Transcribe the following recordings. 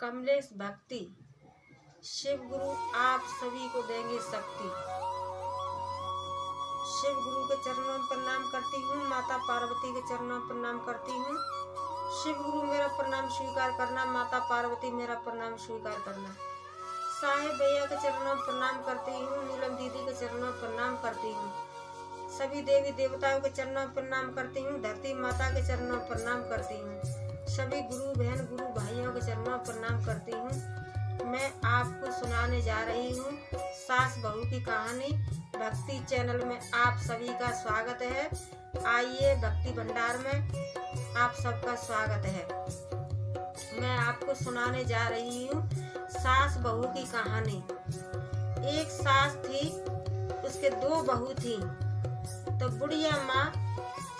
कमलेश भक्ति। शिव गुरु आप सभी को देंगे शक्ति। शिव गुरु के चरणों में प्रणाम करती हूँ, माता पार्वती के चरणों में प्रणाम करती हूँ। शिव गुरु मेरा प्रणाम स्वीकार करना, माता पार्वती मेरा प्रणाम स्वीकार करना। साहेब भैया के चरणों में प्रणाम करती हूँ, नीलम दीदी के चरणों में प्रणाम करती हूँ। सभी देवी देवताओं के चरणों में प्रणाम करती हूँ, धरती माता के चरणों में प्रणाम करती हूँ। सभी गुरु बहन गुरु भाइयों के चरणों में प्रणाम करती हूँ। मैं आपको सुनाने जा रही हूँ सास बहू की कहानी। भक्ति चैनल में आप सभी का स्वागत है। आइए भक्ति भंडार में आप सबका स्वागत है। मैं आपको सुनाने जा रही हूँ सास बहू की कहानी। एक सास थी, उसके दो बहू थी। तो बुढ़िया माँ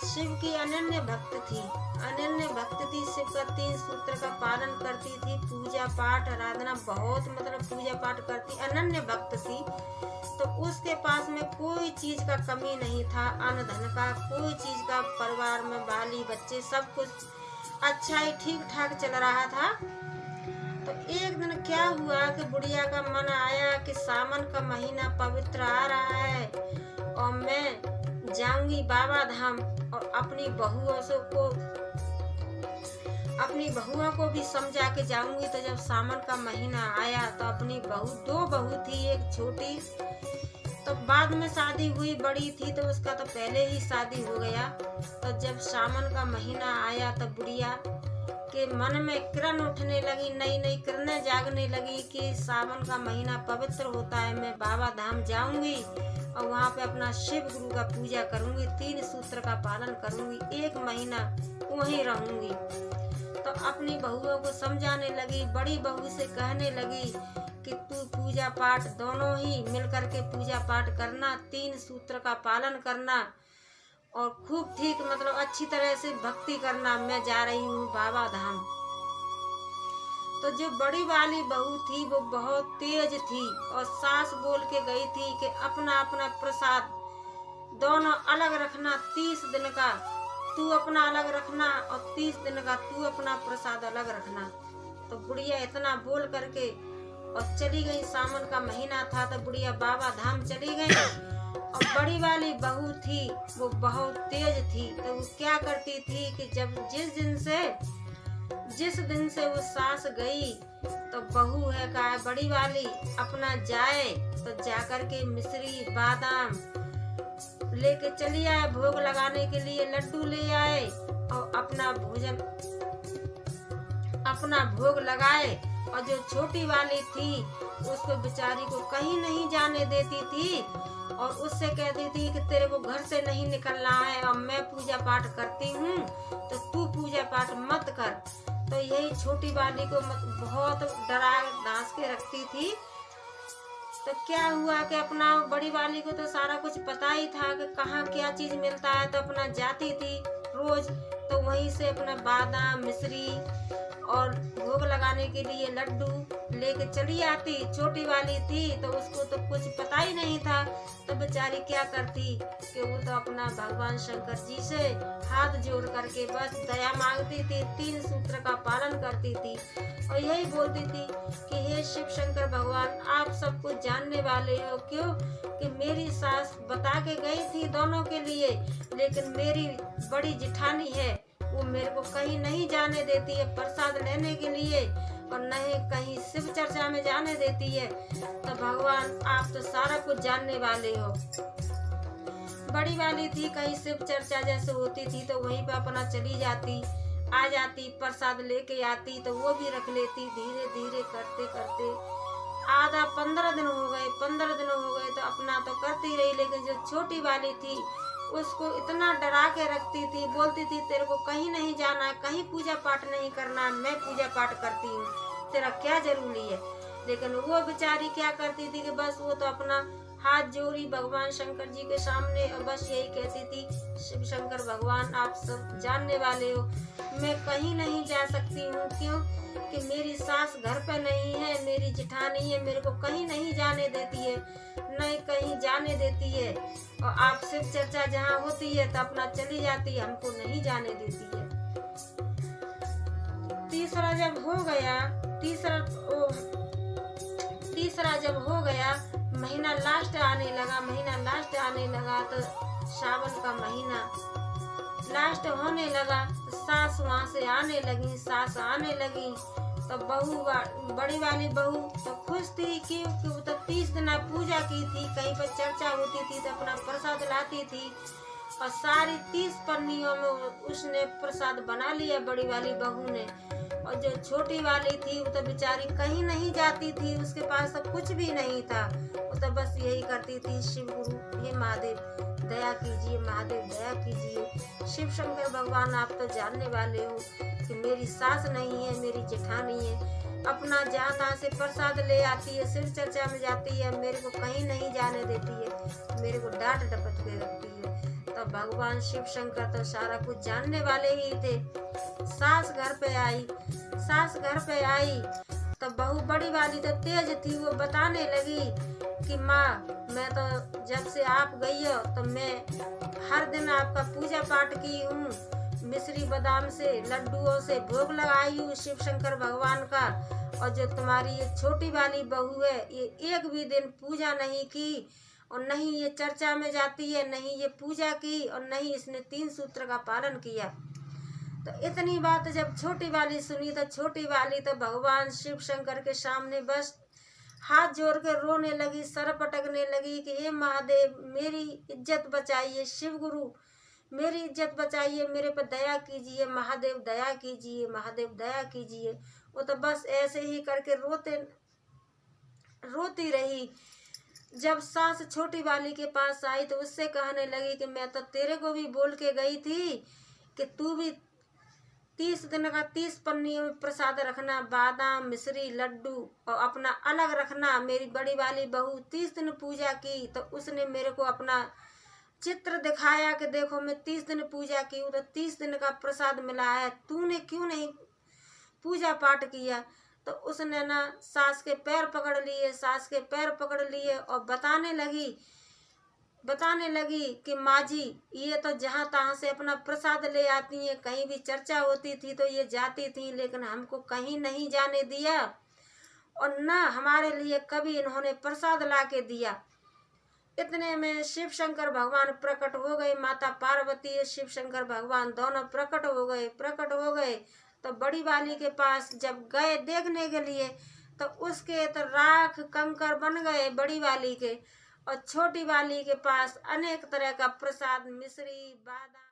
शिव की अनन्य भक्त थी। अनन्य भक्त थी, शिव का 3 सूत्र का पालन करती थी, पूजा पाठ आराधना बहुत पूजा पाठ करती, अनन्य भक्त थी। तो उसके पास में कोई चीज का कमी नहीं था, अन्न धन का कोई चीज का, परिवार में बाली बच्चे सब कुछ अच्छा ही ठीक ठाक चल रहा था। तो एक दिन क्या हुआ कि बुढ़िया का मन आया कि सावन का महीना पवित्र आ रहा है और मैं जाऊंगी बाबा धाम और अपनी बहुओं को भी समझा के जाऊंगी। तो जब सावन का महीना आया तो अपनी दो बहू थी, एक छोटी तो बाद में शादी हुई, बड़ी थी तो उसका तो पहले ही शादी हो गया। तो जब सावन का महीना आया तो बुढ़िया के मन में किरण उठने लगी, नई नई किरणें जागने लगी कि सावन का महीना पवित्र होता है, मैं बाबा धाम जाऊंगी और वहाँ पे अपना शिव गुरु का पूजा करूंगी, 3 सूत्र का पालन करूंगी, 1 महीना वहीं रहूंगी। तो अपनी बहुओं को समझाने लगी, बड़ी बहू से कहने लगी कि तू पूजा पाठ दोनों ही मिलकर के पूजा पाठ करना, 3 सूत्र का पालन करना और खूब ठीक अच्छी तरह से भक्ति करना, मैं जा रही हूँ बाबा धाम। तो जो बड़ी वाली बहू थी वो बहुत तेज थी और सास बोल के गई थी कि अपना अपना प्रसाद दोनों अलग रखना, 30 दिन का तू अपना अलग रखना और 30 दिन का तू अपना प्रसाद अलग रखना। तो बुढ़िया इतना बोल करके और चली गई। सावन का महीना था तो बुढ़िया बाबा धाम चली गई। और बड़ी वाली बहू थी वो बहुत तेज थी, तो वो क्या करती थी कि जिस दिन से वो सास गई तो बहू है का बड़ी वाली अपना जाए तो जाकर के मिश्री बादाम लेके चली आए, भोग लगाने के लिए लड्डू ले आए और अपना भोग लगाए। और जो छोटी वाली थी उसको बेचारी को कहीं नहीं जाने देती थी और उससे कहती थी कि तेरे को घर से नहीं निकलना है और मैं पूजा पाठ करती हूँ तो तू पूजा पाठ मत कर। तो यही छोटी वाली को बहुत डरा धांस के रखती थी। तो क्या हुआ कि अपना बड़ी वाली को तो सारा कुछ पता ही था कि कहाँ क्या चीज मिलता है, तो अपना जाती थी रोज, तो वहीं से अपना बादाम मिश्री और भोग लगाने के लिए लड्डू लेके चली आती। छोटी वाली थी तो उसको तो कुछ पता ही नहीं था, तो बेचारी क्या करती कि वो तो अपना भगवान शंकर जी से हाथ जोड़ करके बस दया मांगती थी, 3 सूत्र का पालन करती थी और यही बोलती थी कि हे शिव शंकर भगवान, आप सब कुछ जानने वाले हो, क्यों कि मेरी सास बता के गई थी दोनों के लिए, लेकिन मेरी बड़ी जिठानी है वो मेरे को कहीं नहीं जाने देती है प्रसाद लेने के लिए और नहीं कहीं शिव चर्चा में जाने देती है। तो भगवान आप तो सारा कुछ जानने वाले हो। बड़ी वाली थी कहीं शिव चर्चा जैसे होती थी तो वहीं पे अपना चली जाती, आ जाती, प्रसाद लेके आती तो वो भी रख लेती। धीरे धीरे करते करते आधा 15 दिन हो गए, 15 दिन हो गए तो अपना तो करती रही, लेकिन जो छोटी वाली थी उसको इतना डरा के रखती थी, बोलती थी तेरे को कहीं नहीं जाना है, कहीं पूजा पाठ नहीं करना, मैं पूजा पाठ करती हूँ, तेरा क्या जरूरी है। लेकिन वो बेचारी क्या करती थी कि बस वो तो अपना हाथ जोड़ी भगवान शंकर जी के सामने और बस यही कहती थी शिव शंकर भगवान आप सब जानने वाले हो, मैं कहीं नहीं जा सकती हूँ, क्यों कि मेरी सास घर पे नहीं है, मेरी जिठानी है, मेरे को कहीं नहीं जाने देती है, नहीं कहीं जाने देती है और आप शिव चर्चा जहाँ होती है तो अपना चली जाती है, हमको नहीं जाने देती है। तीसरा जब हो गया तीसरा जब हो गया, महीना लास्ट आने लगा तो सावन का महीना लास्ट होने लगा, तो सास वहाँ से आने लगी। तो बड़ी वाली बहू तो खुश थी कि वो तो 30 दिन पूजा की थी, कहीं पर चर्चा होती थी तो अपना प्रसाद लाती थी, और सारी 30 पन्नियों में उसने प्रसाद बना लिया बड़ी वाली बहू ने। और जो छोटी वाली थी वो तो बेचारी कहीं नहीं जाती थी, उसके पास तो कुछ भी नहीं था, वो तो बस यही करती थी, शिव गुरु हे महादेव दया कीजिए, महादेव दया कीजिए। शिव शंकर भगवान आप तो जानने वाले हो कि मेरी सास नहीं है, मेरी जेठानी है, अपना जहाँ तहाँ से प्रसाद ले आती है, शिव चर्चा में जाती है, मेरे को कहीं नहीं जाने देती है, मेरे को डांट डपट के रखती है। तो भगवान शिव शंकर तो सारा कुछ जानने वाले ही थे। सास घर पे आई तो बहू बड़ी वाली तो तेज थी, वो बताने लगी कि माँ मैं तो जब से आप गई हो तो मैं हर दिन आपका पूजा पाठ की हूँ, मिश्री बादाम से लड्डुओं से भोग लगाई हूँ शिव शंकर भगवान का, और जो तुम्हारी ये छोटी वाली बहू है ये एक भी दिन पूजा नहीं की, और नहीं ये चर्चा में जाती है, नहीं ये पूजा की, और नहीं इसने 3 सूत्र का पालन किया। तो इतनी बात जब छोटी वाली सुनी तो छोटी वाली तो भगवान शिव शंकर के सामने बस हाथ जोड़ के रोने लगी, सर पटकने लगी कि हे महादेव मेरी इज्जत बचाइए, शिव गुरु मेरी इज्जत बचाइए, मेरे पर दया कीजिए, महादेव दया कीजिए, महादेव दया कीजिए। वो तो बस ऐसे ही करके रोती रही। जब सास छोटी वाली के पास आई तो उससे कहने लगी कि मैं तो तेरे को भी बोल के गई थी कि तू भी 30 दिन का 30 पन्नी में प्रसाद रखना, बादाम मिश्री लड्डू, और अपना अलग रखना। मेरी बड़ी वाली बहू 30 दिन पूजा की तो उसने मेरे को अपना चित्र दिखाया कि देखो मैं 30 दिन पूजा की हूँ तो 30 दिन का प्रसाद मिला है, तूने क्यों नहीं पूजा पाठ किया। तो उसने ना सास के पैर पकड़ लिए और बताने लगी कि माँ जी ये तो जहाँ तहाँ से अपना प्रसाद ले आती हैं, कहीं भी चर्चा होती थी तो ये जाती थी, लेकिन हमको कहीं नहीं जाने दिया, और न हमारे लिए कभी इन्होंने प्रसाद ला के दिया। इतने में शिव शंकर भगवान प्रकट हो गए, माता पार्वती शिव शंकर भगवान दोनों प्रकट हो गए। तो बड़ी वाली के पास जब गए देखने के लिए तो उसके तो राख कंकर बन गए बड़ी वाली के, और छोटी वाली के पास अनेक तरह का प्रसाद मिश्री बादाम